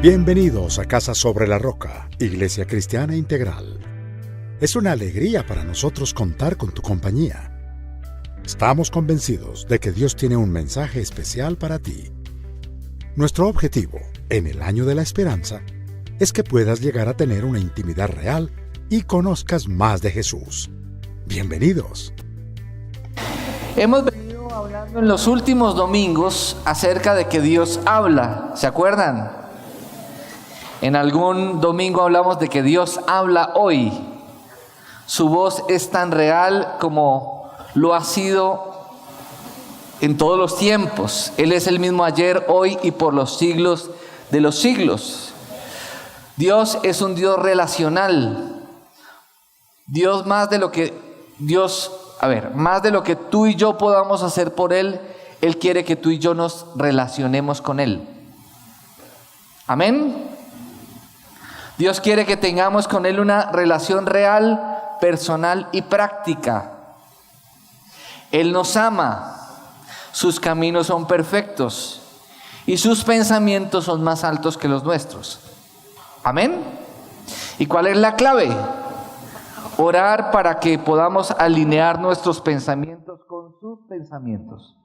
Bienvenidos a Casa sobre la Roca, Iglesia Cristiana Integral. Es una alegría para nosotros contar con tu compañía. Estamos convencidos de que Dios tiene un mensaje especial para ti. Nuestro objetivo, en el año de la esperanza, es que puedas llegar a tener una intimidad real y conozcas más de Jesús. Bienvenidos. Hemos venido hablando en los últimos domingos acerca de que Dios habla. ¿Se acuerdan? En algún domingo hablamos de que Dios habla hoy. Su voz es tan real como lo ha sido en todos los tiempos. Él es el mismo ayer, hoy y por los siglos de los siglos. Dios es un Dios relacional. Más de lo que tú y yo podamos hacer por Él, Él quiere que tú y yo nos relacionemos con Él. Amén. Dios quiere que tengamos con Él una relación real, personal y práctica. Él nos ama, sus caminos son perfectos y sus pensamientos son más altos que los nuestros. Amén. ¿Y cuál es la clave? Orar para que podamos alinear nuestros pensamientos con sus pensamientos.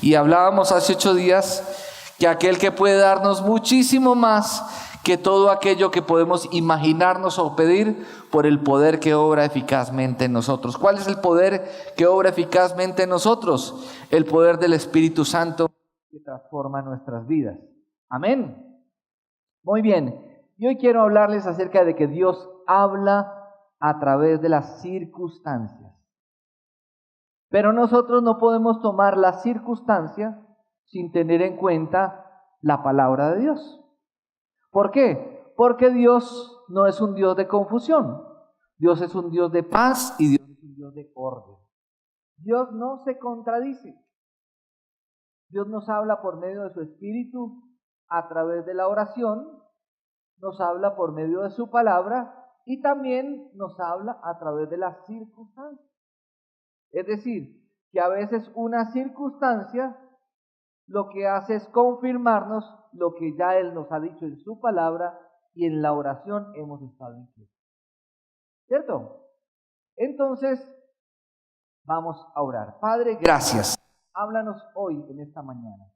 Y hablábamos hace 8 días que aquel que puede darnos muchísimo más que todo aquello que podemos imaginarnos o pedir por el poder que obra eficazmente en nosotros. ¿Cuál es el poder que obra eficazmente en nosotros? El poder del Espíritu Santo que transforma nuestras vidas. Amén. Muy bien. Y hoy quiero hablarles acerca de que Dios habla a través de las circunstancias. Pero nosotros no podemos tomar la circunstancia sin tener en cuenta la palabra de Dios. ¿Por qué? Porque Dios no es un Dios de confusión. Dios es un Dios de paz y Dios es un Dios de orden. Dios no se contradice. Dios nos habla por medio de su Espíritu a través de la oración, nos habla por medio de su palabra y también nos habla a través de las circunstancias. Es decir, que a veces una circunstancia lo que hace es confirmarnos lo que ya Él nos ha dicho en su palabra y en la oración hemos estado incluidos. ¿Cierto? Entonces, vamos a orar. Padre, gracias. Háblanos hoy en esta mañana.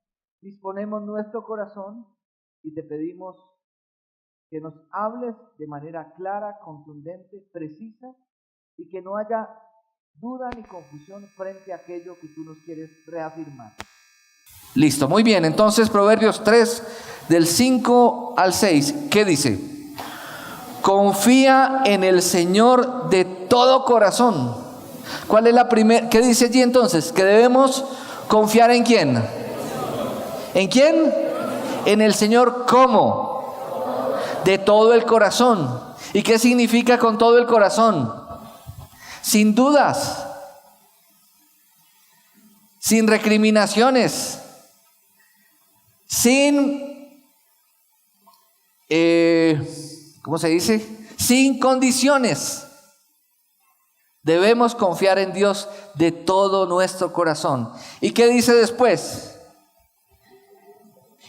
Disponemos nuestro corazón y te pedimos que nos hables de manera clara, contundente, precisa y que no haya duda ni confusión frente a aquello que tú nos quieres reafirmar. Listo, muy bien. Entonces, Proverbios 3, del 5 al 6, ¿qué dice? Confía en el Señor de todo corazón. ¿Cuál es la primera? ¿Qué dice allí entonces? Que debemos confiar ¿en quién? ¿En quién? En el Señor, ¿cómo? De todo el corazón. ¿Y qué significa con todo el corazón? Sin dudas, sin recriminaciones, sin condiciones. Debemos confiar en Dios de todo nuestro corazón. ¿Y qué dice después?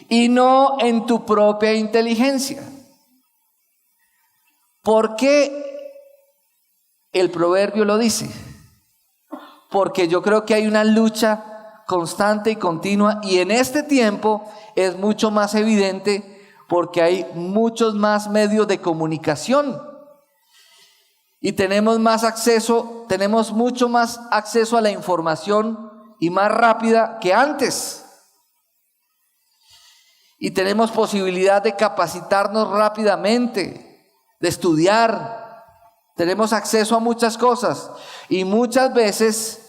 Y no en tu propia inteligencia. ¿Por qué el proverbio lo dice? Porque yo creo que hay una lucha constante y continua, y en este tiempo es mucho más evidente porque hay muchos más medios de comunicación y tenemos mucho más acceso a la información y más rápida que antes, y tenemos posibilidad de capacitarnos rápidamente, de estudiar, tenemos acceso a muchas cosas y muchas veces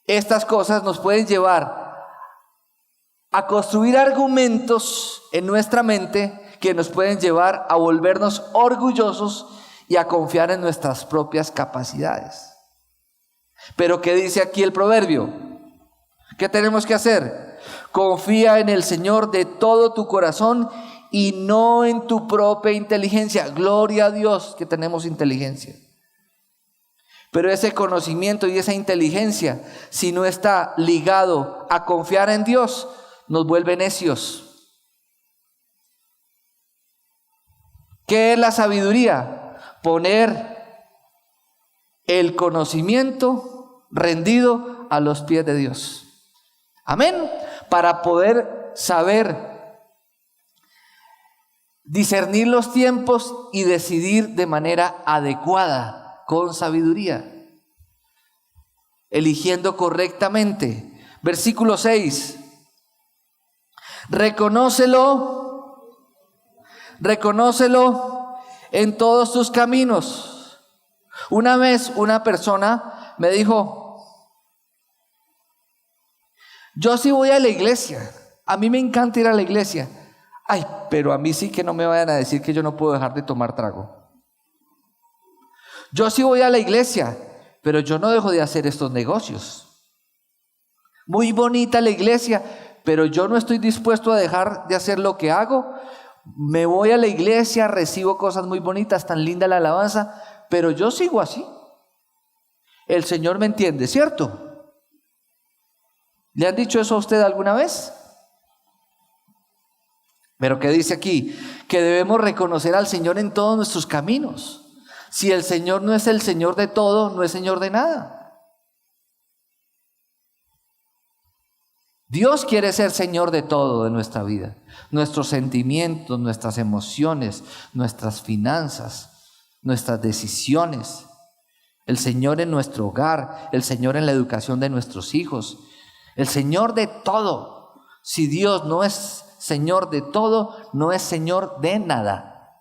estas cosas nos pueden llevar a construir argumentos en nuestra mente que nos pueden llevar a volvernos orgullosos y a confiar en nuestras propias capacidades. Pero ¿qué dice aquí el proverbio? ¿Qué tenemos que hacer? Confía en el Señor de todo tu corazón y no en tu propia inteligencia. Gloria a Dios que tenemos inteligencia. Pero ese conocimiento y esa inteligencia, si no está ligado a confiar en Dios, nos vuelve necios. ¿Qué es la sabiduría? Poner el conocimiento rendido a los pies de Dios. Amén. Para poder saber discernir los tiempos y decidir de manera adecuada, con sabiduría, eligiendo correctamente. Versículo 6. Reconócelo en todos tus caminos. Una vez una persona me dijo: yo sí voy a la iglesia, a mí me encanta ir a la iglesia. Ay, pero a mí sí que no me vayan a decir que yo no puedo dejar de tomar trago. Yo sí voy a la iglesia, pero yo no dejo de hacer estos negocios. Muy bonita la iglesia, pero yo no estoy dispuesto a dejar de hacer lo que hago. Me voy a la iglesia, recibo cosas muy bonitas, tan linda la alabanza, pero yo sigo así. El Señor me entiende, ¿cierto? ¿Le han dicho eso a usted alguna vez? Pero ¿qué dice aquí? Que debemos reconocer al Señor en todos nuestros caminos. Si el Señor no es el Señor de todo, no es Señor de nada. Dios quiere ser Señor de todo de nuestra vida. Nuestros sentimientos, nuestras emociones, nuestras finanzas, nuestras decisiones. El Señor en nuestro hogar, el Señor en la educación de nuestros hijos. El Señor de todo. Si Dios no es Señor de todo, no es Señor de nada.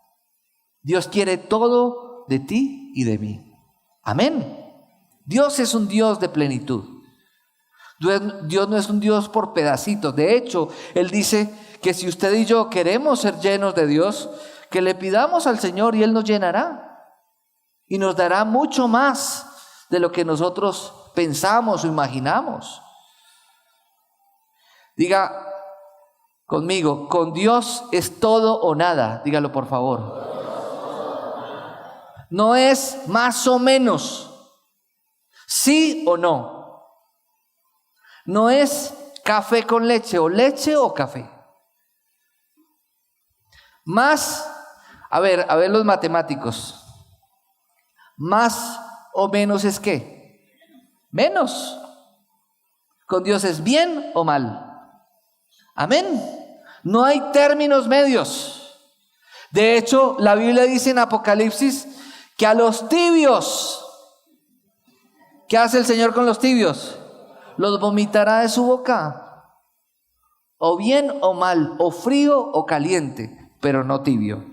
Dios quiere todo de ti y de mí. Amén. Dios es un Dios de plenitud. Dios no es un Dios por pedacitos. De hecho, Él dice que si usted y yo queremos ser llenos de Dios, que le pidamos al Señor y Él nos llenará. Y nos dará mucho más de lo que nosotros pensamos o imaginamos. Diga conmigo: con Dios es todo o nada. Dígalo por favor. No es más o menos, sí o no. No es café con leche o café. Más, a ver los matemáticos. Más o menos es ¿qué? Menos. Con Dios es bien o mal. Amén. No hay términos medios. De hecho, la Biblia dice en Apocalipsis que a los tibios, ¿qué hace el Señor con los tibios? Los vomitará de su boca. O bien o mal, o frío o caliente, pero no tibio.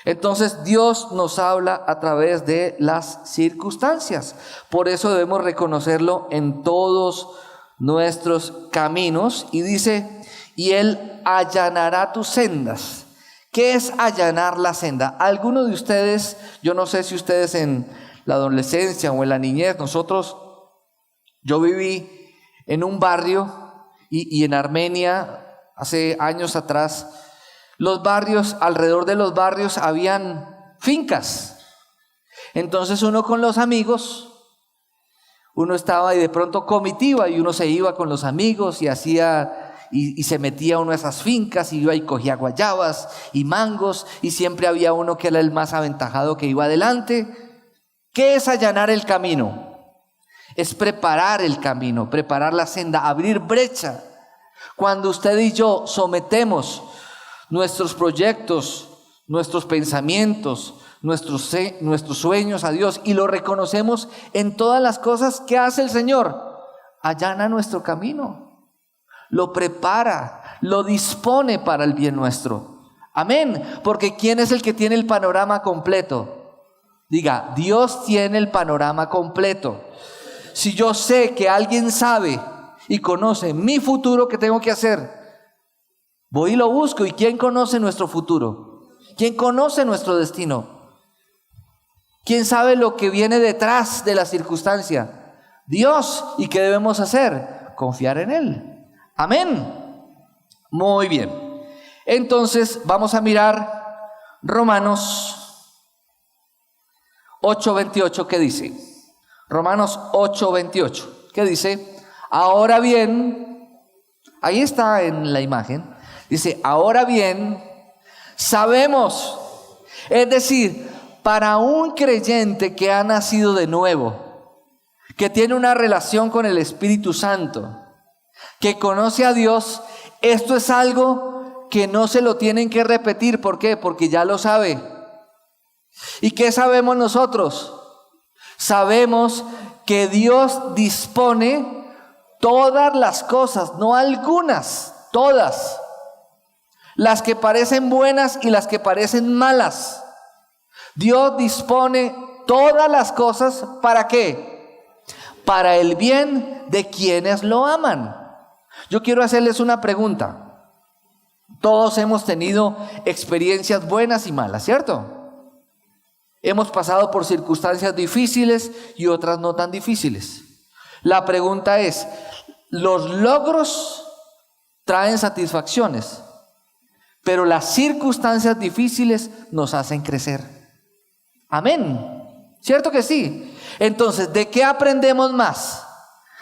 Entonces Dios nos habla a través de las circunstancias. Por eso debemos reconocerlo en todos nuestros caminos. Y dice: y Él allanará tus sendas. ¿Qué es allanar la senda? Algunos de ustedes, yo no sé si ustedes en la adolescencia o en la niñez, yo viví en un barrio y en Armenia hace años atrás. Los barrios, alrededor de los barrios habían fincas. Entonces uno con los amigos, uno estaba y de pronto comitiva y uno se iba con los amigos y hacía y se metía uno a esas fincas y iba y cogía guayabas y mangos, y siempre había uno que era el más aventajado que iba adelante. ¿Qué es allanar el camino? Es preparar el camino, preparar la senda, abrir brecha. Cuando usted y yo sometemos nuestros proyectos, nuestros pensamientos, nuestros sueños a Dios y lo reconocemos en todas las cosas que hace el Señor, allana nuestro camino. Lo prepara, lo dispone para el bien nuestro. Amén. Porque ¿quién es el que tiene el panorama completo? Diga: Dios tiene el panorama completo. Si yo sé que alguien sabe y conoce mi futuro, ¿qué tengo que hacer? Voy y lo busco. ¿Y quién conoce nuestro futuro? ¿Quién conoce nuestro destino? ¿Quién sabe lo que viene detrás de la circunstancia? Dios. ¿Y qué debemos hacer? Confiar en Él. Amén. Muy bien. Entonces vamos a mirar Romanos 8:28. ¿Qué dice? Romanos 8:28. ¿Qué dice? Ahora bien, ahí está en la imagen. Dice: ahora bien, sabemos Es decir, para un creyente que ha nacido de nuevo, que tiene una relación con el Espíritu Santo, que conoce a Dios, esto es algo que no se lo tienen que repetir. ¿Por qué? Porque ya lo sabe. ¿Y qué sabemos nosotros? Sabemos que Dios dispone todas las cosas, no algunas, todas. Las que parecen buenas y las que parecen malas. Dios dispone todas las cosas, ¿para qué? Para el bien de quienes lo aman. Yo quiero hacerles una pregunta. Todos hemos tenido experiencias buenas y malas, ¿cierto? Hemos pasado por circunstancias difíciles y otras no tan difíciles. La pregunta es, ¿los logros traen satisfacciones? Pero las circunstancias difíciles nos hacen crecer. Amén. ¿Cierto que sí? Entonces, ¿de qué aprendemos más?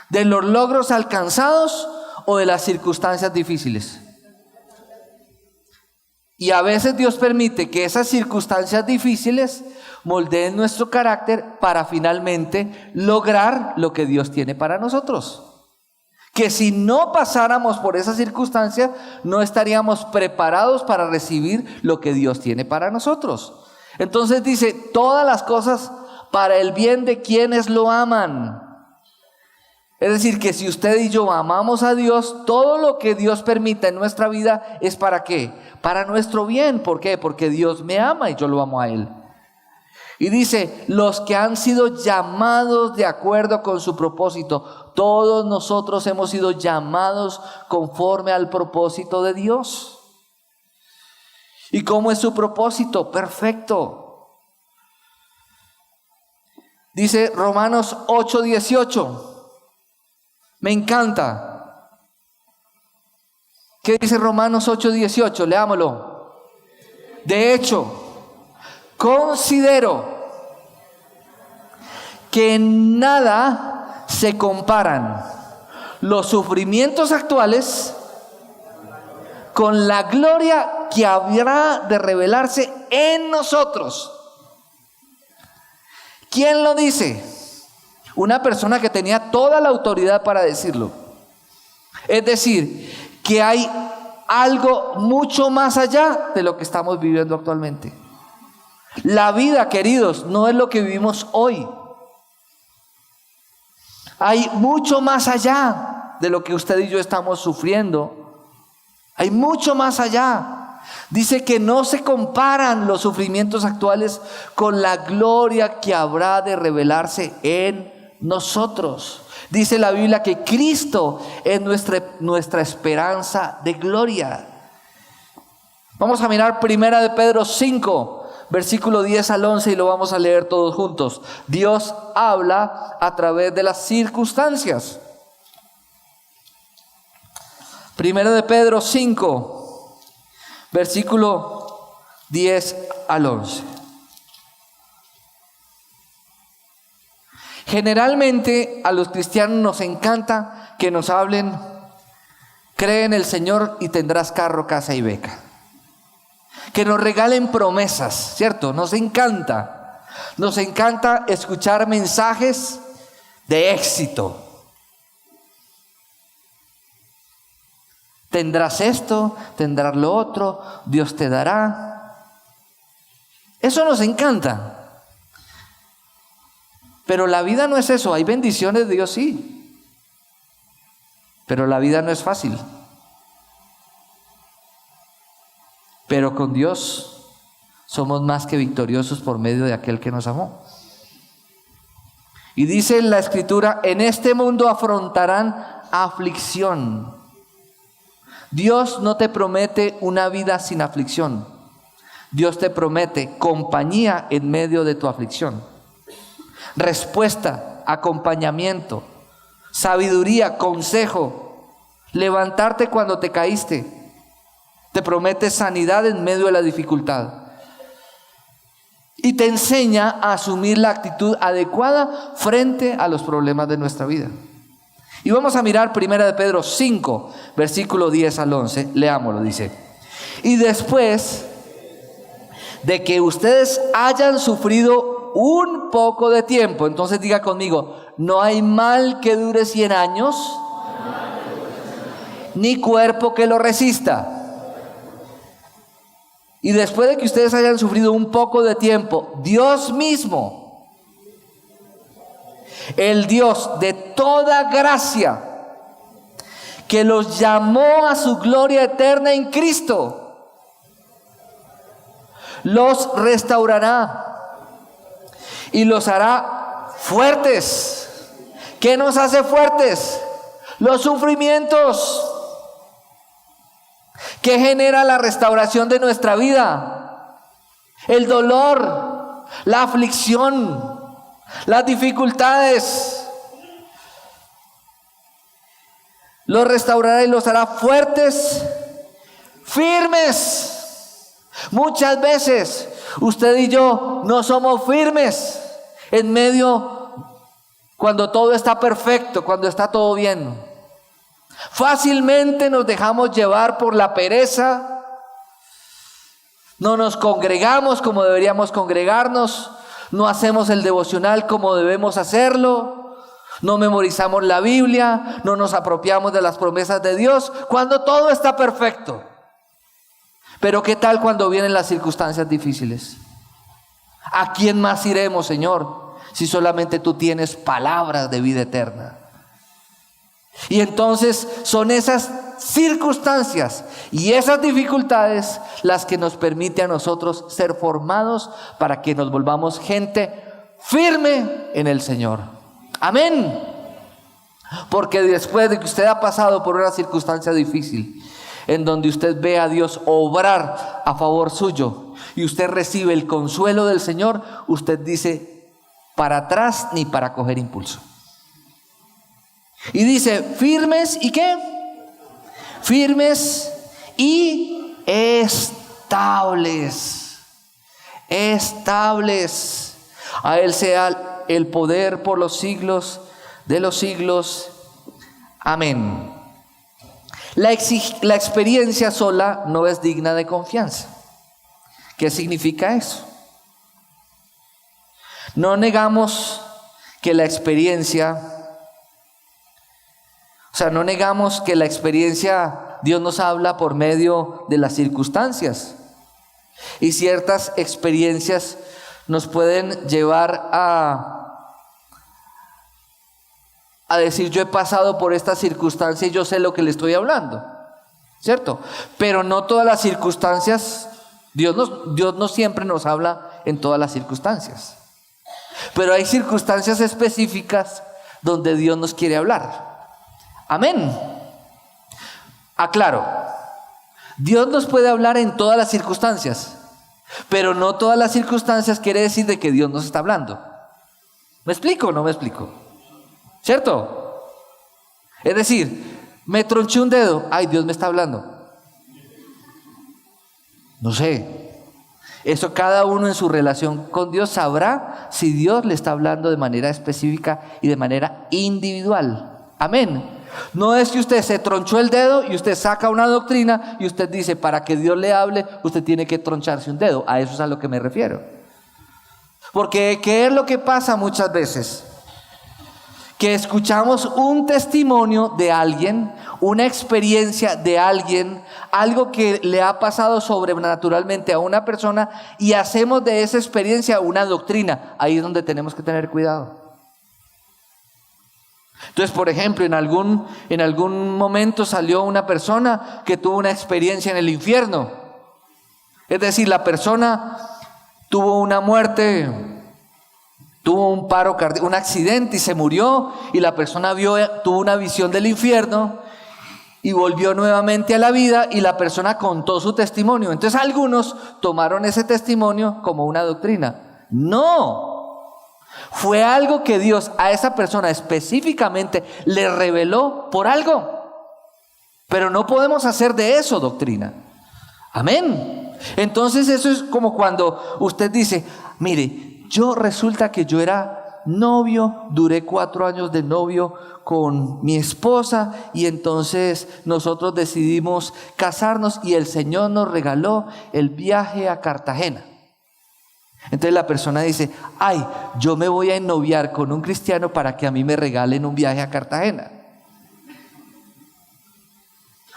¿De los logros alcanzados o de las circunstancias difíciles? Y a veces Dios permite que esas circunstancias difíciles moldeen nuestro carácter para finalmente lograr lo que Dios tiene para nosotros. Que si no pasáramos por esa circunstancia, no estaríamos preparados para recibir lo que Dios tiene para nosotros. Entonces dice, todas las cosas para el bien de quienes lo aman. Es decir, que si usted y yo amamos a Dios, todo lo que Dios permita en nuestra vida es ¿para qué? Para nuestro bien. ¿Por qué? Porque Dios me ama y yo lo amo a Él. Y dice, los que han sido llamados de acuerdo con su propósito. Todos nosotros hemos sido llamados conforme al propósito de Dios. ¿Y cómo es su propósito? Perfecto. Dice Romanos 8:18. Me encanta. ¿Qué dice Romanos 8:18? Leámoslo. De hecho, considero que en nada se comparan los sufrimientos actuales con la gloria que habrá de revelarse en nosotros. ¿Quién lo dice? Una persona que tenía toda la autoridad para decirlo. Es decir, que hay algo mucho más allá de lo que estamos viviendo actualmente. La vida, queridos, no es lo que vivimos hoy. Hay mucho más allá de lo que usted y yo estamos sufriendo. Hay mucho más allá. Dice que no se comparan los sufrimientos actuales con la gloria que habrá de revelarse en nosotros. Dice la Biblia que Cristo es nuestra esperanza de gloria. Vamos a mirar 1 de Pedro 5, versículo 10 al 11 y lo vamos a leer todos juntos. Dios habla a través de las circunstancias. 1 de Pedro 5, versículo 10 al 11. Generalmente a los cristianos nos encanta que nos hablen, cree en el Señor y tendrás carro, casa y beca. Que nos regalen promesas, ¿cierto? Nos encanta escuchar mensajes de éxito. Tendrás esto, tendrás lo otro, Dios te dará. Eso nos encanta. Pero la vida no es eso. Hay bendiciones de Dios, sí. Pero la vida no es fácil. Pero con Dios somos más que victoriosos por medio de aquel que nos amó. Y dice en la Escritura, en este mundo afrontarán aflicción. Dios no te promete una vida sin aflicción. Dios te promete compañía en medio de tu aflicción. Respuesta, acompañamiento, sabiduría, consejo, levantarte cuando te caíste. Te promete sanidad en medio de la dificultad. Y te enseña a asumir la actitud adecuada frente a los problemas de nuestra vida. Y vamos a mirar 1 de Pedro 5, versículo 10 al 11. Leámoslo, dice. Y después de que ustedes hayan sufrido un poco de tiempo. Entonces diga conmigo, no hay mal que dure 100 años, ni cuerpo que lo resista. Y después de que ustedes hayan sufrido un poco de tiempo, Dios mismo, el Dios de toda gracia, que los llamó a su gloria eterna en Cristo, los restaurará y los hará fuertes. ¿Qué nos hace fuertes? Los sufrimientos. ¿Qué genera la restauración de nuestra vida? El dolor, la aflicción, las dificultades. Los restaurará y los hará fuertes, firmes. Muchas veces usted y yo no somos firmes en medio cuando todo está perfecto, cuando está todo bien. Fácilmente nos dejamos llevar por la pereza, no nos congregamos como deberíamos congregarnos, no hacemos el devocional como debemos hacerlo, no memorizamos la Biblia, no nos apropiamos de las promesas de Dios cuando todo está perfecto. Pero ¿qué tal cuando vienen las circunstancias difíciles? ¿A quién más iremos, Señor, si solamente tú tienes palabras de vida eterna? Y entonces son esas circunstancias y esas dificultades las que nos permiten a nosotros ser formados para que nos volvamos gente firme en el Señor. Amén. Porque después de que usted ha pasado por una circunstancia difícil, en donde usted ve a Dios obrar a favor suyo y usted recibe el consuelo del Señor, usted dice, para atrás ni para coger impulso. Y dice, firmes y ¿qué? Firmes y estables. Estables. A Él sea el poder por los siglos de los siglos. Amén. La experiencia sola no es digna de confianza. ¿Qué significa eso? No negamos que la experiencia... no negamos que la experiencia, Dios nos habla por medio de las circunstancias. Y ciertas experiencias nos pueden llevar a decir, yo he pasado por esta circunstancia y yo sé lo que le estoy hablando. ¿Cierto? Pero no todas las circunstancias, Dios no siempre nos habla en todas las circunstancias. Pero hay circunstancias específicas donde Dios nos quiere hablar. Amén. Aclaro, Dios nos puede hablar en todas las circunstancias, pero no todas las circunstancias quiere decir de que Dios nos está hablando. ¿Me explico o no me explico? ¿Cierto? Es decir, me tronché un dedo, ay, Dios me está hablando. No sé. Eso cada uno en su relación con Dios sabrá si Dios le está hablando de manera específica y de manera individual. Amén. No es que usted se tronchó el dedo y usted saca una doctrina y usted dice, para que Dios le hable, usted tiene que troncharse un dedo. A eso es a lo que me refiero. Porque ¿qué es lo que pasa muchas veces? Que escuchamos un testimonio de alguien, una experiencia de alguien, algo que le ha pasado sobrenaturalmente a una persona y hacemos de esa experiencia una doctrina. Ahí es donde tenemos que tener cuidado. Entonces, por ejemplo, en algún momento salió una persona que tuvo una experiencia en el infierno. Es decir, la persona tuvo una muerte, tuvo un paro cardíaco, un accidente y se murió, y la persona tuvo una visión del infierno y volvió nuevamente a la vida y la persona contó su testimonio. Entonces algunos tomaron ese testimonio como una doctrina. No. Fue algo que Dios a esa persona específicamente le reveló por algo. Pero no podemos hacer de eso doctrina. Amén. Entonces eso es como cuando usted dice, mire, resulta que yo era novio, duré 4 años de novio con mi esposa y entonces nosotros decidimos casarnos y el Señor nos regaló el viaje a Cartagena. Entonces la persona dice, ay, yo me voy a ennoviar con un cristiano para que a mí me regalen un viaje a Cartagena.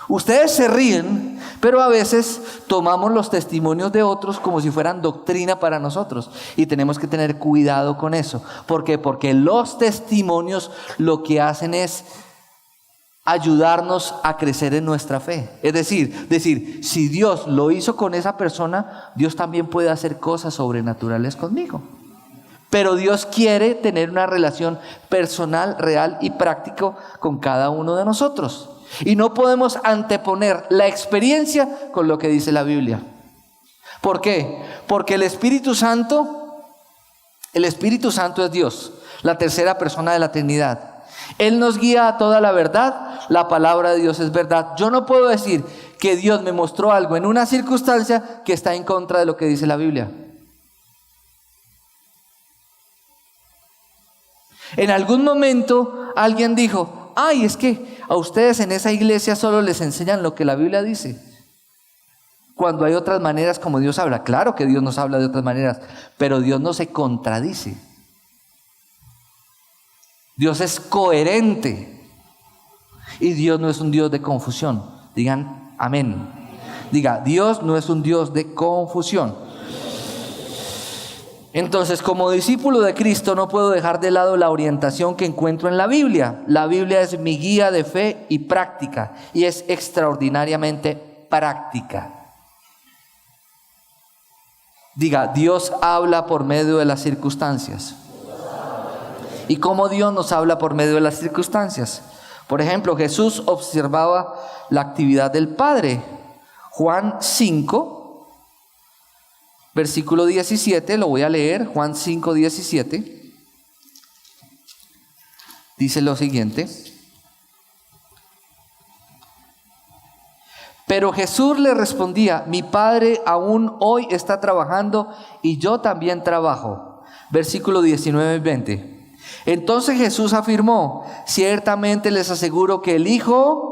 Ustedes se ríen, pero a veces tomamos los testimonios de otros como si fueran doctrina para nosotros. Y tenemos que tener cuidado con eso. ¿Por qué? Porque los testimonios lo que hacen es ayudarnos a crecer en nuestra fe. Es decir, si Dios lo hizo con esa persona, Dios también puede hacer cosas sobrenaturales conmigo. Pero Dios quiere tener una relación personal, real y práctica con cada uno de nosotros. Y no podemos anteponer la experiencia con lo que dice la Biblia. ¿Por qué? Porque el Espíritu Santo es Dios, la tercera persona de la Trinidad. Él nos guía a toda la verdad, la palabra de Dios es verdad. Yo no puedo decir que Dios me mostró algo en una circunstancia que está en contra de lo que dice la Biblia. En algún momento alguien dijo, ay, es que a ustedes en esa iglesia solo les enseñan lo que la Biblia dice. Cuando hay otras maneras como Dios habla. Claro que Dios nos habla de otras maneras, pero Dios no se contradice. Dios es coherente. Y Dios no es un Dios de confusión. Digan amén. Diga, Dios no es un Dios de confusión. Entonces, como discípulo de Cristo, no puedo dejar de lado la orientación que encuentro en la Biblia. La Biblia es mi guía de fe y práctica, y es extraordinariamente práctica. Diga, Dios habla por medio de las circunstancias. ¿Y cómo Dios nos habla por medio de las circunstancias? Por ejemplo, Jesús observaba la actividad del Padre. Juan 5. Versículo 17, lo voy a leer, Juan 5, 17. Dice lo siguiente. Pero Jesús le respondía, mi Padre aún hoy está trabajando y yo también trabajo. Versículo 19 y 20. Entonces Jesús afirmó, ciertamente les aseguro que el Hijo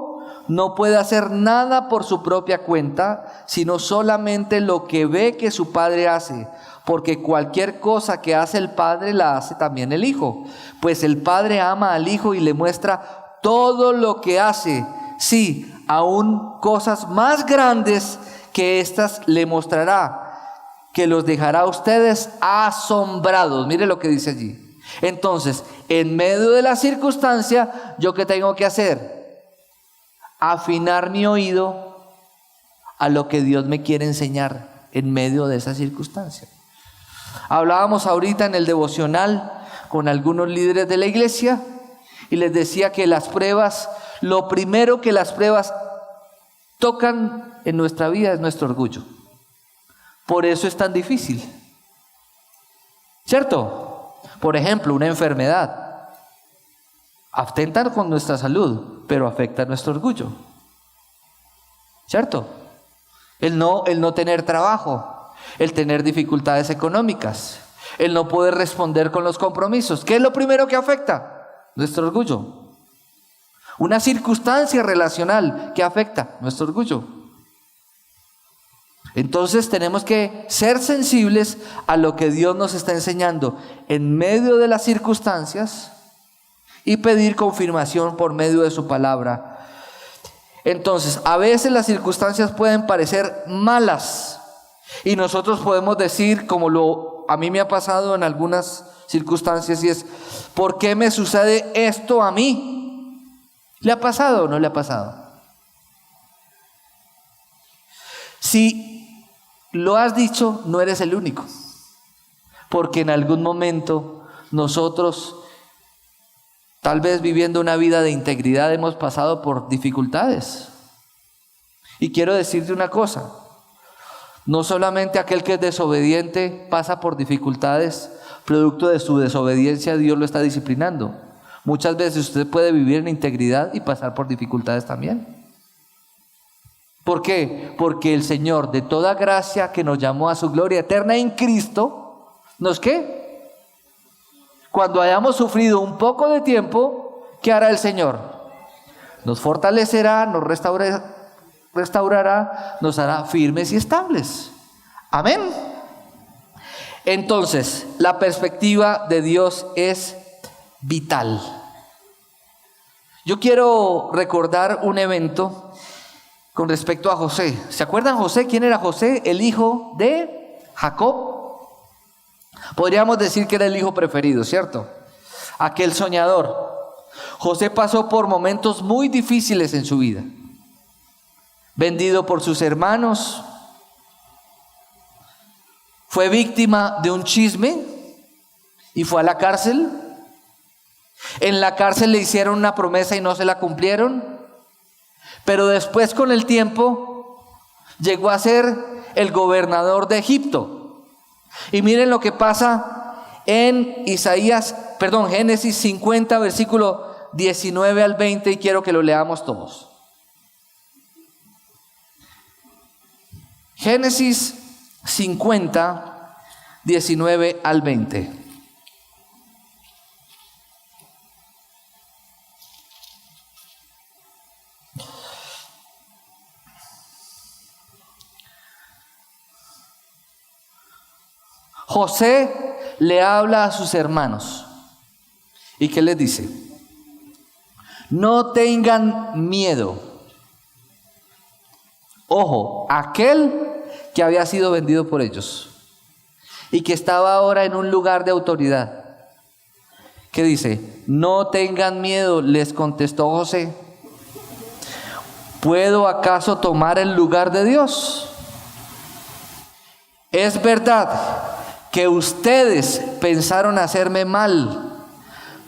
no puede hacer nada por su propia cuenta, sino solamente lo que ve que su Padre hace, porque cualquier cosa que hace el Padre la hace también el Hijo, pues el Padre ama al Hijo y le muestra todo lo que hace, sí, aún cosas más grandes que éstas le mostrará, que los dejará a ustedes asombrados. Mire lo que dice allí. Entonces, en medio de la circunstancia, ¿yo qué tengo que hacer? Afinar mi oído a lo que Dios me quiere enseñar en medio de esa circunstancia. Hablábamos ahorita en el devocional con algunos líderes de la iglesia y les decía que las pruebas, lo primero que las pruebas tocan en nuestra vida es nuestro orgullo. Por eso es tan difícil, ¿cierto? Por ejemplo, una enfermedad atenta con nuestra salud, pero afecta nuestro orgullo, ¿cierto? El no tener trabajo, el tener dificultades económicas, el no poder responder con los compromisos. ¿Qué es lo primero que afecta? Nuestro orgullo. Una circunstancia relacional que afecta nuestro orgullo. Entonces tenemos que ser sensibles a lo que Dios nos está enseñando en medio de las circunstancias y pedir confirmación por medio de su palabra. Entonces, a veces las circunstancias pueden parecer malas y nosotros podemos decir, como a mí me ha pasado en algunas circunstancias, y es, ¿por qué me sucede esto a mí? ¿Le ha pasado o no le ha pasado? Si lo has dicho, no eres el único, porque en algún momento nosotros, tal vez viviendo una vida de integridad, hemos pasado por dificultades. Y quiero decirte una cosa, no solamente aquel que es desobediente pasa por dificultades, producto de su desobediencia Dios lo está disciplinando. Muchas veces usted puede vivir en integridad y pasar por dificultades también. ¿Por qué? Porque el Señor, de toda gracia, que nos llamó a su gloria eterna en Cristo, ¿nos qué? Cuando hayamos sufrido un poco de tiempo, ¿qué hará el Señor? Nos fortalecerá, nos restaurará, nos hará firmes y estables. Amén. Entonces, la perspectiva de Dios es vital. Yo quiero recordar un evento con respecto a José. ¿Se acuerdan José? ¿Quién era José? El hijo de Jacob. Podríamos decir que era el hijo preferido, ¿cierto? Aquel soñador. José pasó por momentos muy difíciles en su vida. Vendido por sus hermanos. Fue víctima de un chisme y fue a la cárcel. En la cárcel le hicieron una promesa y no se la cumplieron. Pero después, con el tiempo, llegó a ser el gobernador de Egipto. Y miren lo que pasa en Génesis 50, versículo 19 al 20, y quiero que lo leamos todos. Génesis 50, 19 al 20. José le habla a sus hermanos. ¿Y qué les dice? No tengan miedo. Ojo, aquel que había sido vendido por ellos y que estaba ahora en un lugar de autoridad. ¿Qué dice? No tengan miedo, les contestó José. ¿Puedo acaso tomar el lugar de Dios? Es verdad que ustedes pensaron hacerme mal,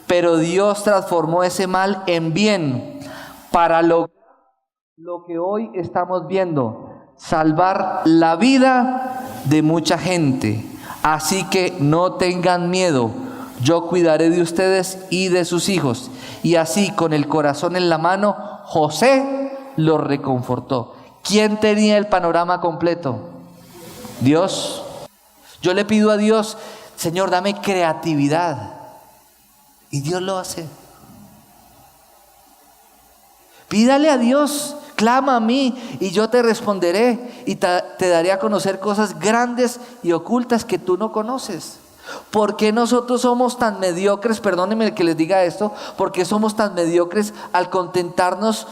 pero Dios transformó ese mal en bien para lo que hoy estamos viendo, salvar la vida de mucha gente. Así que no tengan miedo, yo cuidaré de ustedes y de sus hijos. Y así, con el corazón en la mano, José los reconfortó. ¿Quién tenía el panorama completo? Dios. Yo le pido a Dios, Señor, dame creatividad. Y Dios lo hace. Pídale a Dios, clama a mí y yo te responderé y te daré a conocer cosas grandes y ocultas que tú no conoces. ¿Por qué nosotros somos tan mediocres? Perdónenme que les diga esto. ¿Por qué somos tan mediocres al contentarnos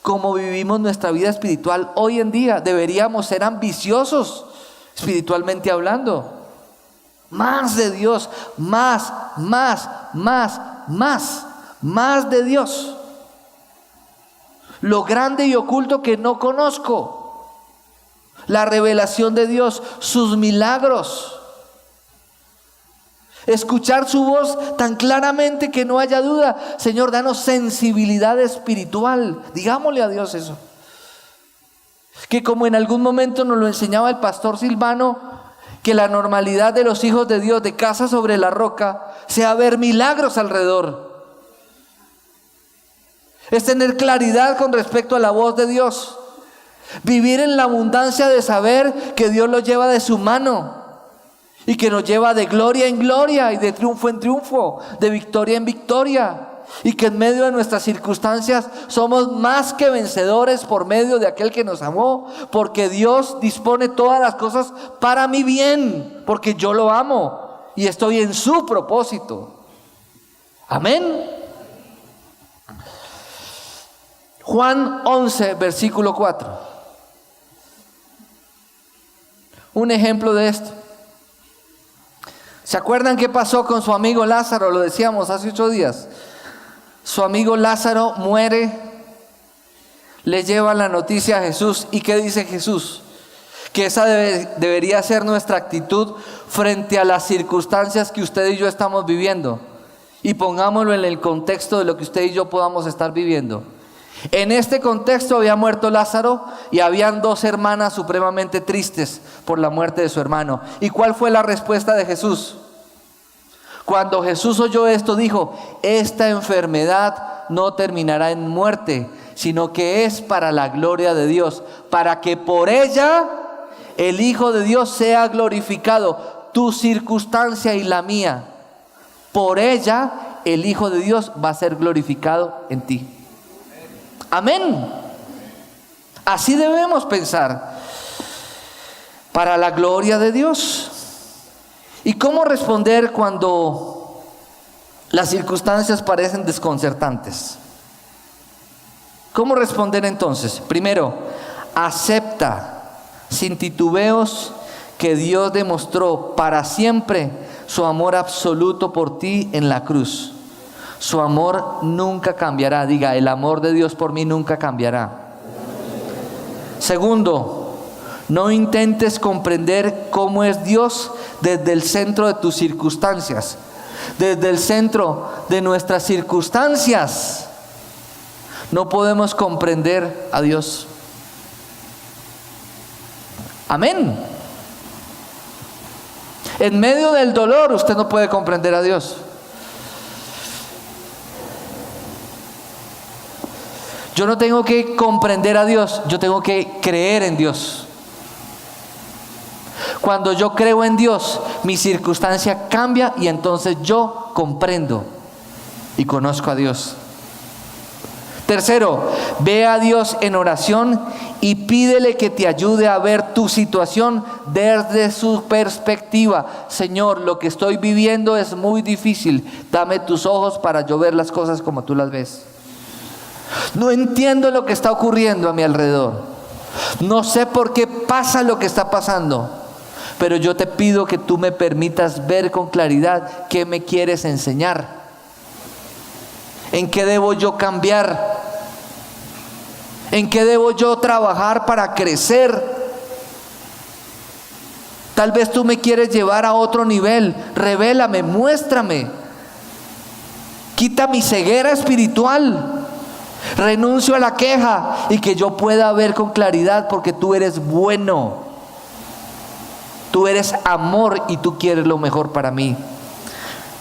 como vivimos nuestra vida espiritual hoy en día? Deberíamos ser ambiciosos espiritualmente hablando. Más de Dios, más de Dios. Lo grande y oculto que no conozco. La revelación de Dios, sus milagros. Escuchar su voz tan claramente que no haya duda. Señor, danos sensibilidad espiritual. Digámosle a Dios eso. Que como en algún momento nos lo enseñaba el pastor Silvano, que la normalidad de los hijos de Dios de casa sobre la roca sea ver milagros alrededor. Es tener claridad con respecto a la voz de Dios. Vivir en la abundancia de saber que Dios lo lleva de su mano y que nos lleva de gloria en gloria y de triunfo en triunfo, de victoria en victoria. Y que en medio de nuestras circunstancias somos más que vencedores por medio de aquel que nos amó, porque Dios dispone todas las cosas para mi bien, porque yo lo amo y estoy en su propósito. Amén. Juan 11, versículo 4. Un ejemplo de esto. ¿Se acuerdan qué pasó con su amigo Lázaro? Lo decíamos hace 8 días. Su amigo Lázaro muere, le llevan la noticia a Jesús. ¿Y qué dice Jesús? Que esa debería ser nuestra actitud frente a las circunstancias que usted y yo estamos viviendo. Y pongámoslo en el contexto de lo que usted y yo podamos estar viviendo. En este contexto había muerto Lázaro y habían 2 hermanas supremamente tristes por la muerte de su hermano. ¿Y cuál fue la respuesta de Jesús? Cuando Jesús oyó esto, dijo: esta enfermedad no terminará en muerte, sino que es para la gloria de Dios, para que por ella el Hijo de Dios sea glorificado. Tu circunstancia y la mía, por ella el Hijo de Dios va a ser glorificado en ti. Amén. Así debemos pensar, para la gloria de Dios. ¿Y cómo responder cuando las circunstancias parecen desconcertantes? ¿Cómo responder entonces? Primero, acepta sin titubeos que Dios demostró para siempre su amor absoluto por ti en la cruz. Su amor nunca cambiará. Diga, el amor de Dios por mí nunca cambiará. Segundo, no intentes comprender cómo es Dios desde el centro de tus circunstancias, desde el centro de nuestras circunstancias. No podemos comprender a Dios. Amén. En medio del dolor usted no puede comprender a Dios. Yo no tengo que comprender a Dios, yo tengo que creer en Dios. Cuando yo creo en Dios, mi circunstancia cambia y entonces yo comprendo y conozco a Dios. Tercero, ve a Dios en oración y pídele que te ayude a ver tu situación desde su perspectiva. Señor, lo que estoy viviendo es muy difícil. Dame tus ojos para yo ver las cosas como tú las ves. No entiendo lo que está ocurriendo a mi alrededor. No sé por qué pasa lo que está pasando. Pero yo te pido que tú me permitas ver con claridad qué me quieres enseñar. ¿En qué debo yo cambiar? ¿En qué debo yo trabajar para crecer? Tal vez tú me quieres llevar a otro nivel. Revélame, muéstrame. Quita mi ceguera espiritual. Renuncio a la queja y que yo pueda ver con claridad, porque tú eres bueno. Tú eres amor y tú quieres lo mejor para mí.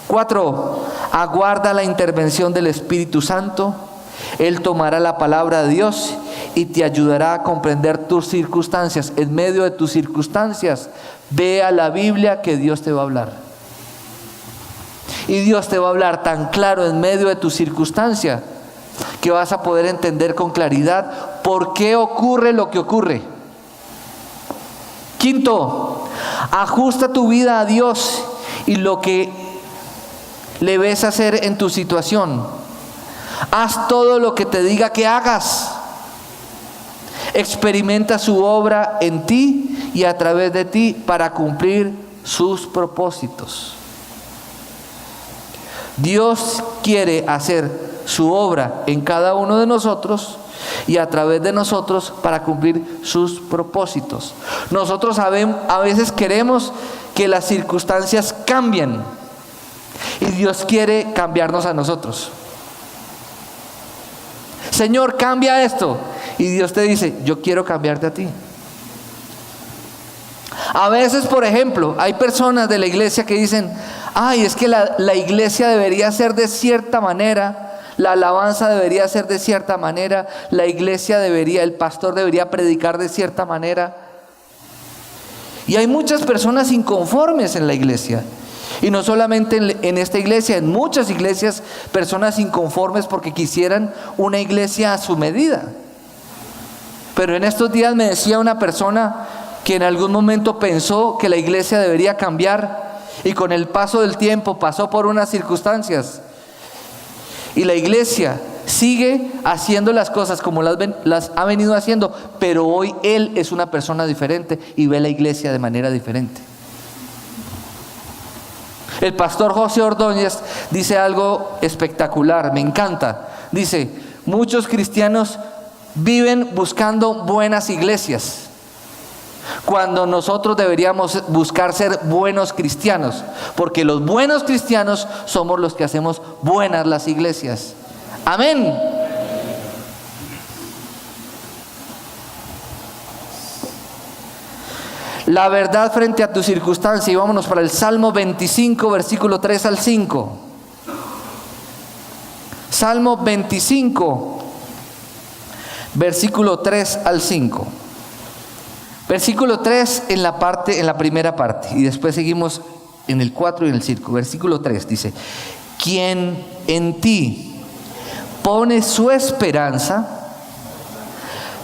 4. Aguarda la intervención del Espíritu Santo. Él tomará la palabra de Dios y te ayudará a comprender tus circunstancias. En medio de tus circunstancias, ve a la Biblia que Dios te va a hablar. Y Dios te va a hablar tan claro en medio de tu circunstancia que vas a poder entender con claridad por qué ocurre lo que ocurre. 5. Ajusta tu vida a Dios y lo que le ves hacer en tu situación. Haz todo lo que te diga que hagas. Experimenta su obra en ti y a través de ti para cumplir sus propósitos. Dios quiere hacer su obra en cada uno de nosotros y a través de nosotros para cumplir sus propósitos. Nosotros a veces queremos que las circunstancias cambien y Dios quiere cambiarnos a nosotros. Señor, cambia esto. Y Dios te dice, yo quiero cambiarte a ti. A veces, por ejemplo, hay personas de la iglesia que dicen, ay, es que la iglesia debería ser de cierta manera. La alabanza debería ser de cierta manera. La iglesia el pastor debería predicar de cierta manera. Y hay muchas personas inconformes en la iglesia. Y no solamente en esta iglesia, en muchas iglesias, personas inconformes porque quisieran una iglesia a su medida. Pero en estos días me decía una persona que en algún momento pensó que la iglesia debería cambiar y con el paso del tiempo pasó por unas circunstancias. Y la iglesia sigue haciendo las cosas como las ha venido haciendo, pero hoy él es una persona diferente y ve la iglesia de manera diferente. El pastor José Ordóñez dice algo espectacular, me encanta. Dice, muchos cristianos viven buscando buenas iglesias, cuando nosotros deberíamos buscar ser buenos cristianos, porque los buenos cristianos somos los que hacemos buenas las iglesias. Amén. La verdad frente a tu circunstancia. Y vámonos para el Salmo 25, versículo 3 al 5. Salmo 25, versículo 3 al 5. Versículo 3 en la primera parte. Y después seguimos en el 4 y en el 5. Versículo 3 dice, quien en ti pone su esperanza,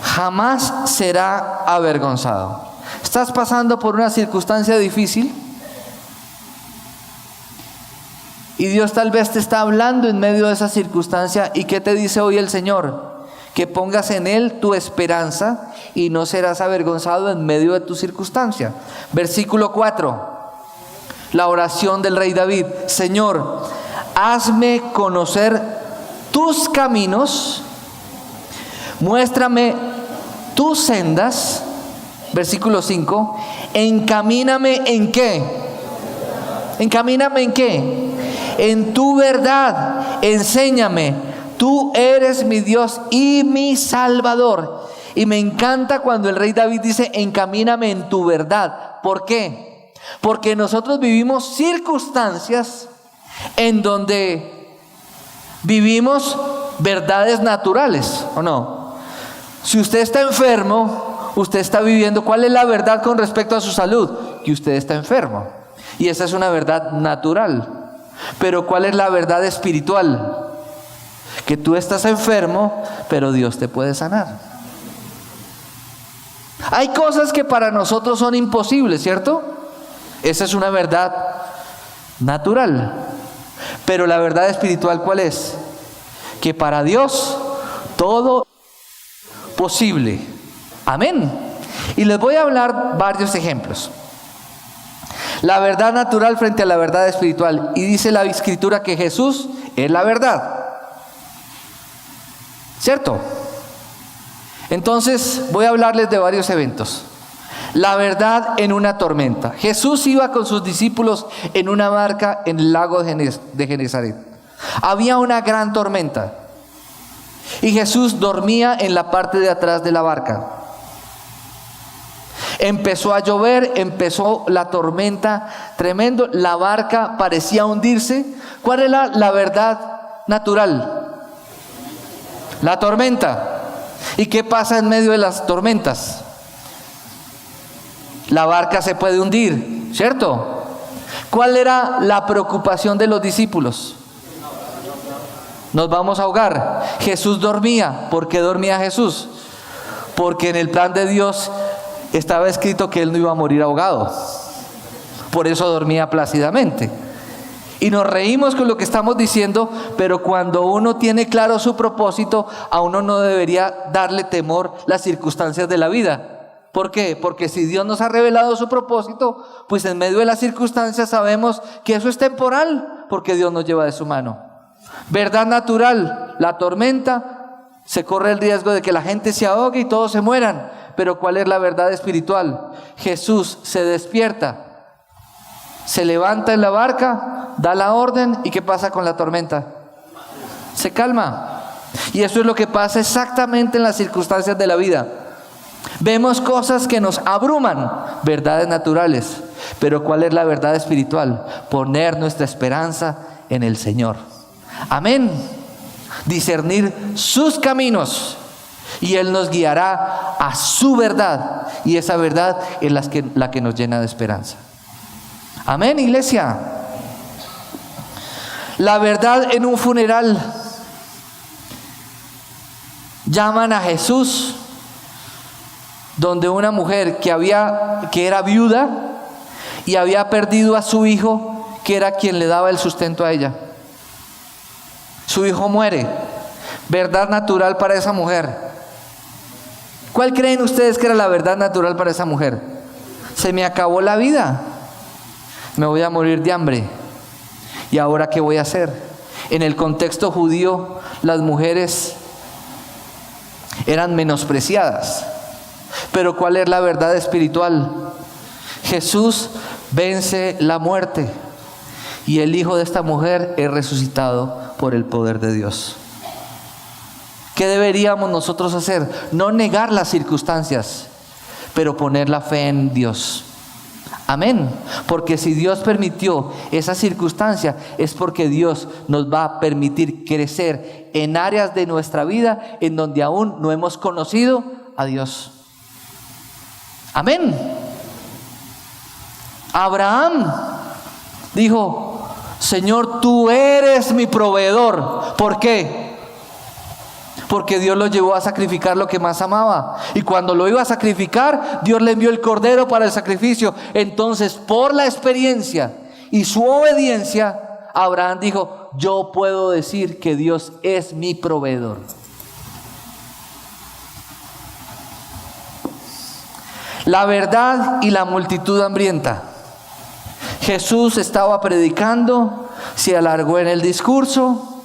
jamás será avergonzado. ¿Estás pasando por una circunstancia difícil? Y Dios tal vez te está hablando en medio de esa circunstancia. ¿Y qué te dice hoy el Señor? Que pongas en Él tu esperanza y no serás avergonzado en medio de tu circunstancia. Versículo 4. La oración del rey David. Señor, hazme conocer tus caminos, muéstrame tus sendas. Versículo 5. Encamíname en qué. Encamíname en qué. En tu verdad. Enséñame. Tú eres mi Dios y mi Salvador. Y me encanta cuando el rey David dice: encamíname en tu verdad. ¿Por qué? Porque nosotros vivimos circunstancias en donde vivimos verdades naturales, ¿o no? Si usted está enfermo, usted está viviendo, ¿cuál es la verdad con respecto a su salud? Que usted está enfermo. Y esa es una verdad natural. Pero ¿cuál es la verdad espiritual? Que tú estás enfermo, pero Dios te puede sanar. Hay cosas que para nosotros son imposibles, ¿cierto? Esa es una verdad natural. Pero la verdad espiritual, ¿cuál es? Que para Dios todo es posible. Amén. Y les voy a hablar varios ejemplos. La verdad natural frente a la verdad espiritual. Y dice la Escritura que Jesús es la verdad. ¿Cierto? Entonces voy a hablarles de varios eventos. La verdad en una tormenta. Jesús iba con sus discípulos en una barca en el lago de Genesaret. Había una gran tormenta y Jesús dormía en la parte de atrás de la barca. Empezó a llover, empezó la tormenta tremendo, la barca parecía hundirse. ¿Cuál era la verdad natural? La tormenta. ¿Y qué pasa en medio de las tormentas? La barca se puede hundir, ¿cierto? ¿Cuál era la preocupación de los discípulos? Nos vamos a ahogar. Jesús dormía. ¿Por qué dormía Jesús? Porque en el plan de Dios estaba escrito que Él no iba a morir ahogado. Por eso dormía plácidamente. Y nos reímos con lo que estamos diciendo, pero cuando uno tiene claro su propósito, a uno no debería darle temor las circunstancias de la vida. ¿Por qué? Porque si Dios nos ha revelado su propósito, pues en medio de las circunstancias sabemos que eso es temporal, porque Dios nos lleva de su mano. Verdad natural, la tormenta, se corre el riesgo de que la gente se ahogue y todos se mueran. Pero ¿cuál es la verdad espiritual? Jesús se despierta, se levanta en la barca, da la orden, ¿y qué pasa con la tormenta? Se calma. Y eso es lo que pasa exactamente en las circunstancias de la vida. Vemos cosas que nos abruman, verdades naturales, pero ¿cuál es la verdad espiritual? Poner nuestra esperanza en el Señor. Amén. Discernir sus caminos y Él nos guiará a su verdad, y esa verdad es la que nos llena de esperanza. Amén, iglesia. La verdad en un funeral. Llaman a Jesús, donde una mujer que era viuda y había perdido a su hijo, que era quien le daba el sustento a ella. Su hijo muere. Verdad natural para esa mujer. ¿Cuál creen ustedes que era la verdad natural para esa mujer? Se me acabó la vida. Me voy a morir de hambre. ¿Y ahora qué voy a hacer? En el contexto judío, las mujeres eran menospreciadas. Pero ¿cuál es la verdad espiritual? Jesús vence la muerte y el hijo de esta mujer es resucitado por el poder de Dios. ¿Qué deberíamos nosotros hacer? No negar las circunstancias, pero poner la fe en Dios. Amén. Porque si Dios permitió esa circunstancia, es porque Dios nos va a permitir crecer en áreas de nuestra vida en donde aún no hemos conocido a Dios. Amén. Abraham dijo: Señor, tú eres mi proveedor. ¿Por qué? Porque Dios lo llevó a sacrificar lo que más amaba. Y cuando lo iba a sacrificar, Dios le envió el cordero para el sacrificio. Entonces, por la experiencia y su obediencia, Abraham dijo: yo puedo decir que Dios es mi proveedor. La verdad y la multitud hambrienta. Jesús estaba predicando, se alargó en el discurso,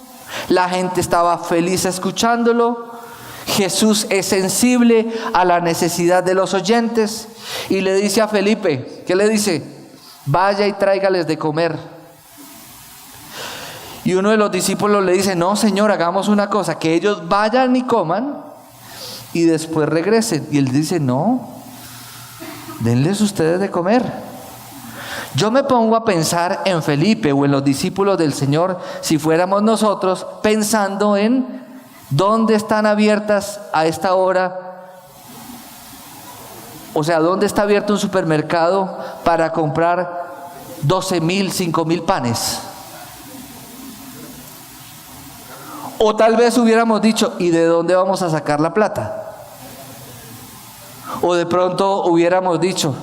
la gente estaba feliz escuchándolo. Jesús es sensible a la necesidad de los oyentes y le dice a Felipe, ¿qué le dice? Vaya y tráigales de comer. Y uno de los discípulos le dice: no, Señor, hagamos una cosa, que ellos vayan y coman y después regresen. Y él dice: no, denles ustedes de comer. Yo me pongo a pensar en Felipe o en los discípulos del Señor, si fuéramos nosotros, pensando en dónde están abiertas a esta hora. O sea, ¿dónde está abierto un supermercado para comprar 12,000, 5,000 panes? O tal vez hubiéramos dicho: ¿y de dónde vamos a sacar la plata? O de pronto hubiéramos dicho: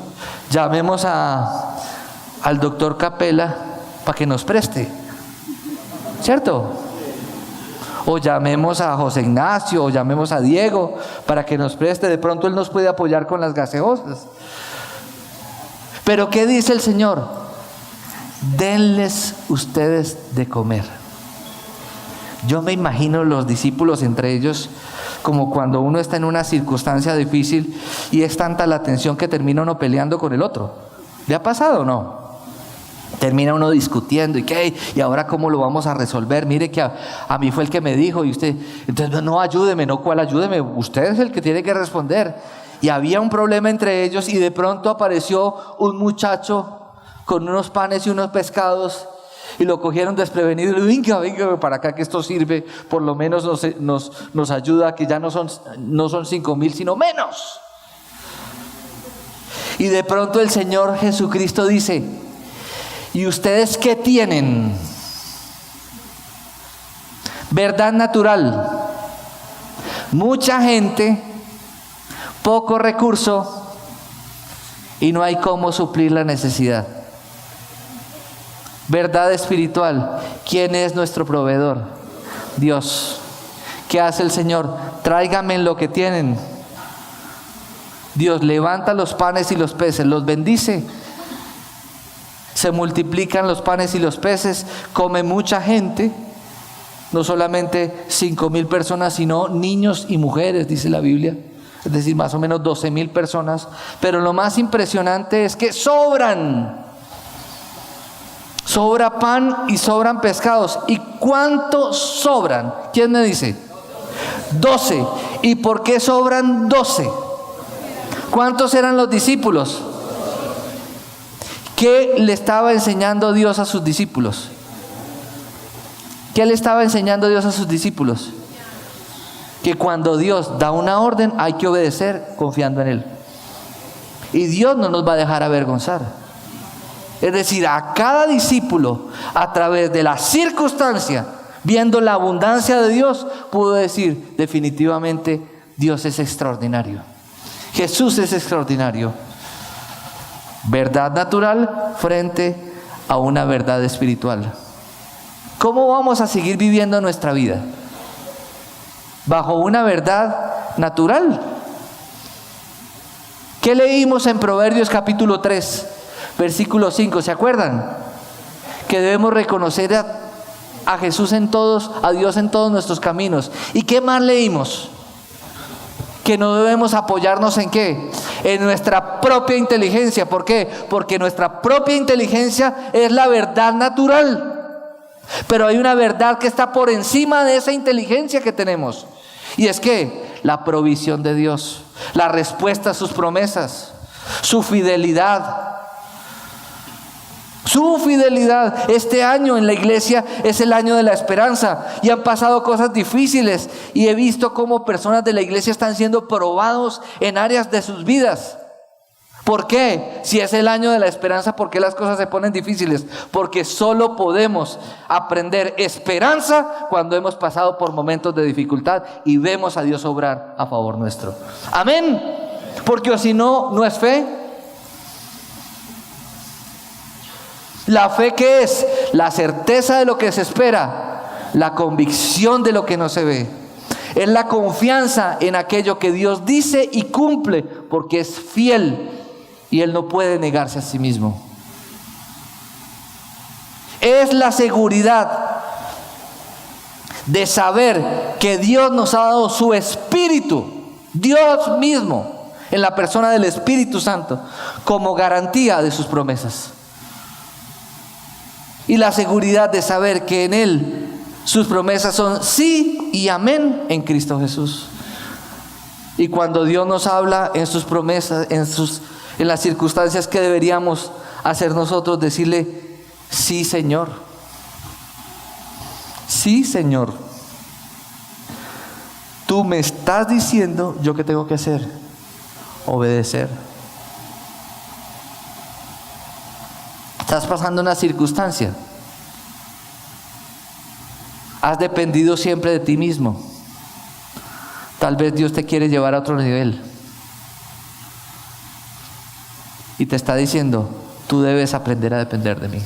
llamemos al doctor Capela para que nos preste, ¿cierto? O llamemos a José Ignacio, o llamemos a Diego para que nos preste. De pronto él nos puede apoyar con las gaseosas. Pero ¿qué dice el Señor? Denles ustedes de comer. Yo me imagino los discípulos entre ellos como cuando uno está en una circunstancia difícil y es tanta la tensión que termina uno peleando con el otro. ¿Le ha pasado o no? Termina uno discutiendo y ¿qué? ¿Y ahora cómo lo vamos a resolver? Mire que a mí fue el que me dijo y usted, entonces no, ayúdeme, no, ¿cuál ayúdeme? Usted es el que tiene que responder. Y había un problema entre ellos y de pronto apareció un muchacho con unos panes y unos pescados y lo cogieron desprevenido y le dijo: venga para acá que esto sirve, por lo menos nos ayuda, que ya no son 5,000 sino menos. Y de pronto el Señor Jesucristo dice: ¿y ustedes qué tienen? Verdad natural. Mucha gente, poco recurso y no hay cómo suplir la necesidad. Verdad espiritual. ¿Quién es nuestro proveedor? Dios. ¿Qué hace el Señor? Tráigame lo que tienen. Dios levanta los panes y los peces, los bendice. Se multiplican los panes y los peces, come mucha gente, no solamente 5,000 personas, sino niños y mujeres, dice la Biblia, es decir, más o menos 12,000 personas. Pero lo más impresionante es que sobra pan y sobran pescados. ¿Y cuántos sobran? ¿Quién me dice? 12. ¿Y por qué sobran 12? ¿Cuántos eran los discípulos? ¿Qué le estaba enseñando Dios a sus discípulos? ¿Qué le estaba enseñando Dios a sus discípulos? Que cuando Dios da una orden hay que obedecer confiando en Él. Y Dios no nos va a dejar avergonzar. Es decir, a cada discípulo, a través de la circunstancia, viendo la abundancia de Dios, pudo decir: definitivamente Dios es extraordinario. Jesús es extraordinario. Verdad natural frente a una verdad espiritual. ¿Cómo vamos a seguir viviendo nuestra vida? Bajo una verdad natural. ¿Qué leímos en Proverbios capítulo 3, versículo 5? ¿Se acuerdan? Que debemos reconocer a Jesús en todos, a Dios en todos nuestros caminos. ¿Y qué más leímos? Que no debemos apoyarnos ¿en qué? En nuestra propia inteligencia. ¿Por qué? Porque nuestra propia inteligencia es la verdad natural. Pero hay una verdad que está por encima de esa inteligencia que tenemos. Y es que la provisión de Dios, la respuesta a sus promesas, su fidelidad. Su fidelidad. Este año en la iglesia es el año de la esperanza y han pasado cosas difíciles y he visto cómo personas de la iglesia están siendo probados en áreas de sus vidas. ¿Por qué? Si es el año de la esperanza, ¿por qué las cosas se ponen difíciles? Porque solo podemos aprender esperanza cuando hemos pasado por momentos de dificultad y vemos a Dios obrar a favor nuestro. Amén. Porque si no, no es fe. ¿La fe qué es? la certeza de lo que se espera, la convicción de lo que no se ve. Es la confianza en aquello que Dios dice y cumple, porque es fiel y Él no puede negarse a sí mismo. Es la seguridad de saber que Dios nos ha dado su Espíritu, Dios mismo, en la persona del Espíritu Santo, como garantía de sus promesas. Y la seguridad de saber que en Él sus promesas son sí y amén en Cristo Jesús. Y cuando Dios nos habla en sus promesas, en las circunstancias que deberíamos hacer nosotros, decirle: sí, Señor. Sí, Señor. Tú me estás diciendo, ¿yo qué tengo que hacer? Obedecer. Estás pasando una circunstancia. Has dependido siempre de ti mismo. Tal vez Dios te quiere llevar a otro nivel. Y te está diciendo: tú debes aprender a depender de mí.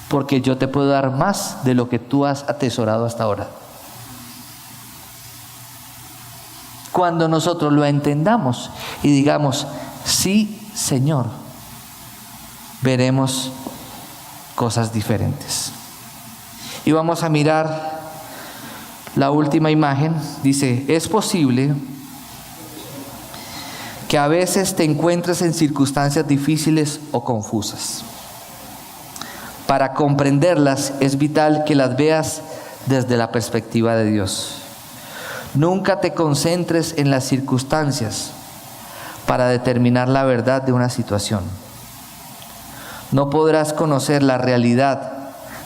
Porque yo te puedo dar más de lo que tú has atesorado hasta ahora. Cuando nosotros lo entendamos y digamos: sí, Señor, veremos cosas diferentes. Y vamos a mirar la última imagen. Dice: es posible que a veces te encuentres en circunstancias difíciles o confusas. Para comprenderlas es vital que las veas desde la perspectiva de Dios. Nunca te concentres en las circunstancias para determinar la verdad de una situación. No podrás conocer la realidad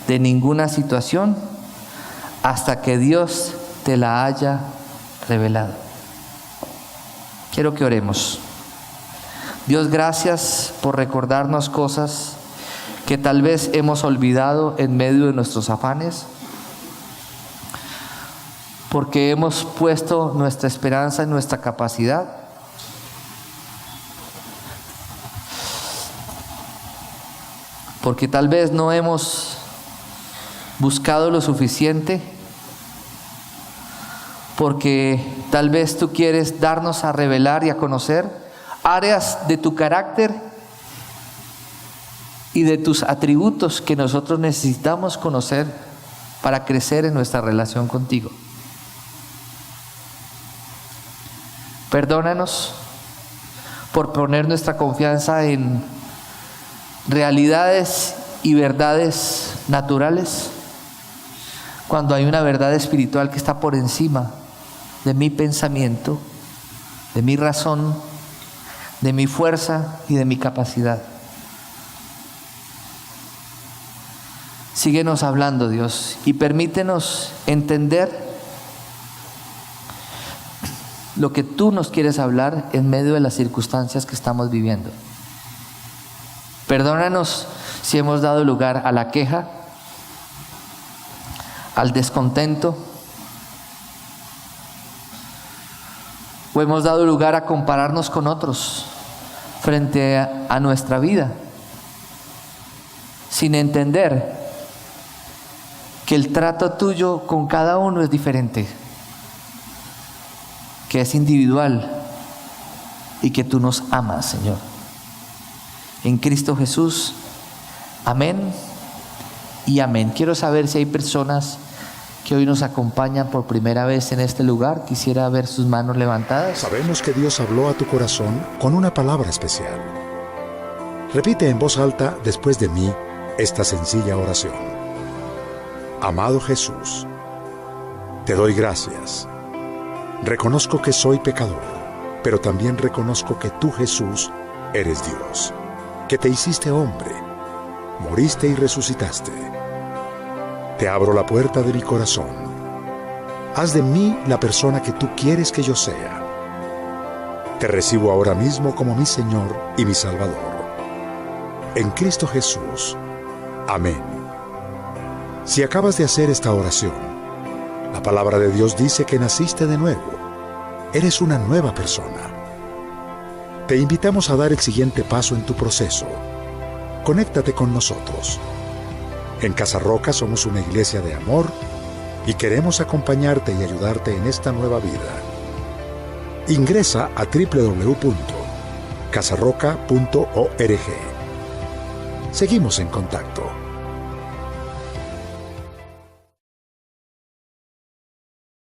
de ninguna situación hasta que Dios te la haya revelado. Quiero que oremos. Dios, gracias por recordarnos cosas que tal vez hemos olvidado en medio de nuestros afanes, porque hemos puesto nuestra esperanza en nuestra capacidad, porque tal vez no hemos buscado lo suficiente, porque tal vez tú quieres darnos a revelar y a conocer áreas de tu carácter y de tus atributos que nosotros necesitamos conocer para crecer en nuestra relación contigo. Perdónanos por poner nuestra confianza en realidades y verdades naturales, cuando hay una verdad espiritual que está por encima de mi pensamiento, de mi razón, de mi fuerza y de mi capacidad. Síguenos hablando, Dios, y permítenos entender lo que tú nos quieres hablar en medio de las circunstancias que estamos viviendo. Perdónanos si hemos dado lugar a la queja, al descontento, o hemos dado lugar a compararnos con otros frente a nuestra vida, sin entender que el trato tuyo con cada uno es diferente, que es individual y que tú nos amas, Señor. En Cristo Jesús, amén y amén. Quiero saber si hay personas que hoy nos acompañan por primera vez en este lugar. Quisiera ver sus manos levantadas. Sabemos que Dios habló a tu corazón con una palabra especial. Repite en voz alta después de mí esta sencilla oración. Amado Jesús, te doy gracias. Reconozco que soy pecador, pero también reconozco que tú, Jesús, eres Dios, que te hiciste hombre, moriste y resucitaste. Te abro la puerta de mi corazón. Haz de mí la persona que tú quieres que yo sea. Te recibo ahora mismo como mi Señor y mi Salvador. En Cristo Jesús. Amén. Si acabas de hacer esta oración, la palabra de Dios dice que naciste de nuevo. Eres una nueva persona. Te invitamos a dar el siguiente paso en tu proceso. Conéctate con nosotros. En Casa Roca somos una iglesia de amor y queremos acompañarte y ayudarte en esta nueva vida. Ingresa a www.casarroca.org. Seguimos en contacto.